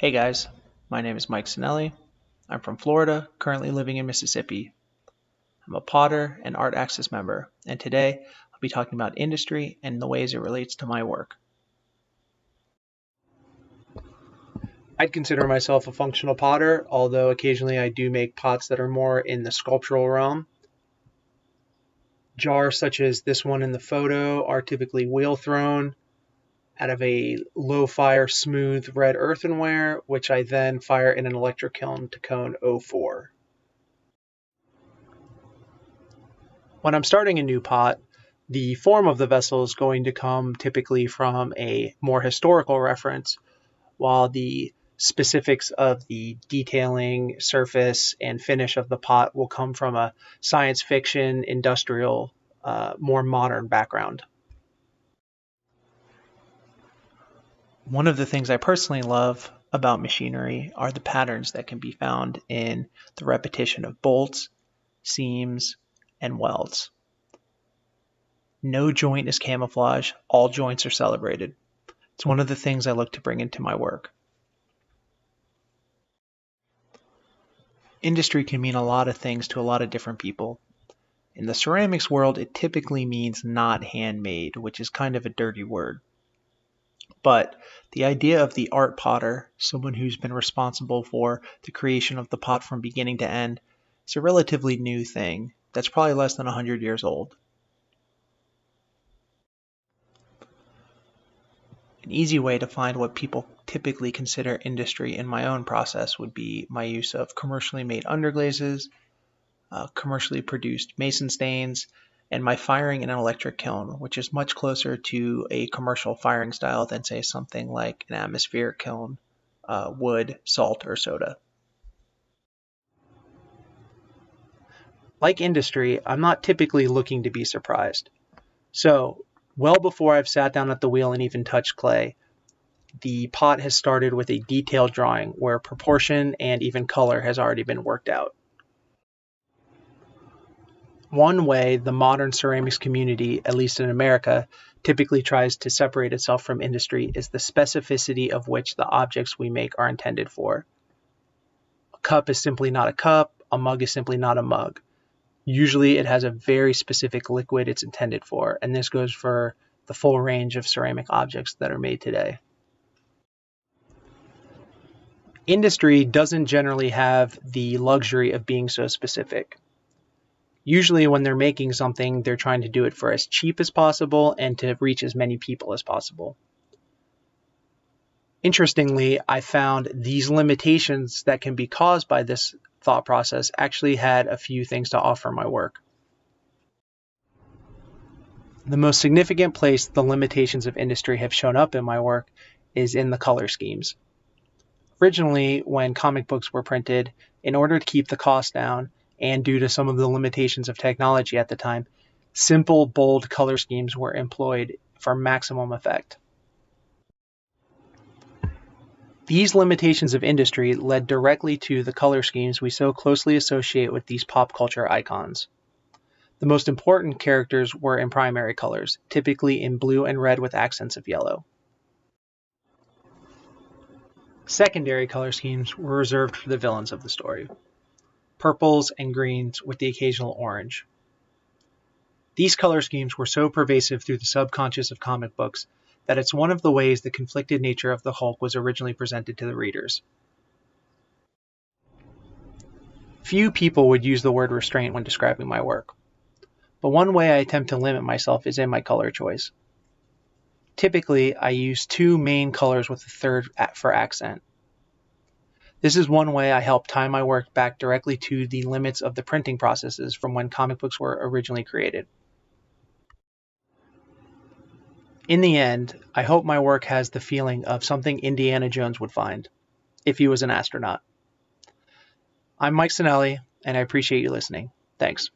Hey guys, my name is Mike Cinelli. I'm from Florida, currently living in Mississippi. I'm a Potter and Artaxis member, and today I'll be talking about industry and the ways it relates to my work. I'd consider myself a functional potter, although occasionally I do make pots that are more in the sculptural realm. Jars such as this one in the photo are typically wheel thrown out of a low fire, smooth red earthenware, which I then fire in an electric kiln to cone 04. When I'm starting a new pot, the form of the vessel is going to come typically from a more historical reference, while the specifics of the detailing, surface, and finish of the pot will come from a science fiction, industrial, more modern background. One of the things I personally love about machinery are the patterns that can be found in the repetition of bolts, seams, and welds. No joint is camouflage, all joints are celebrated. It's one of the things I look to bring into my work. Industry can mean a lot of things to a lot of different people. In the ceramics world, it typically means not handmade, which is kind of a dirty word. But the idea of the art potter, someone who's been responsible for the creation of the pot from beginning to end, is a relatively new thing that's probably less than 100 years old. An easy way to find what people typically consider industry in my own process would be my use of commercially made underglazes, commercially produced mason stains, and my firing in an electric kiln, which is much closer to a commercial firing style than, say, something like an atmospheric kiln, wood, salt, or soda. Like industry, I'm not typically looking to be surprised. So, well before I've sat down at the wheel and even touched clay, the pot has started with a detailed drawing where proportion and even color has already been worked out. One way the modern ceramics community, at least in America, typically tries to separate itself from industry is the specificity of which the objects we make are intended for. A cup is simply not a cup, a mug is simply not a mug. Usually it has a very specific liquid it's intended for, and this goes for the full range of ceramic objects that are made today. Industry doesn't generally have the luxury of being so specific. Usually when they're making something, they're trying to do it for as cheap as possible and to reach as many people as possible. Interestingly, I found these limitations that can be caused by this thought process actually had a few things to offer my work. The most significant place the limitations of industry have shown up in my work is in the color schemes. Originally, when comic books were printed, in order to keep the cost down, and due to some of the limitations of technology at the time, simple, bold color schemes were employed for maximum effect. These limitations of industry led directly to the color schemes we so closely associate with these pop culture icons. The most important characters were in primary colors, typically in blue and red with accents of yellow. Secondary color schemes were reserved for the villains of the story. Purples and greens with the occasional orange. These color schemes were so pervasive through the subconscious of comic books that it's one of the ways the conflicted nature of the Hulk was originally presented to the readers. Few people would use the word restraint when describing my work, but one way I attempt to limit myself is in my color choice. Typically, I use two main colors with a third for accent. This is one way I help tie my work back directly to the limits of the printing processes from when comic books were originally created. In the end, I hope my work has the feeling of something Indiana Jones would find, if he was an astronaut. I'm Mike Cinelli, and I appreciate you listening. Thanks.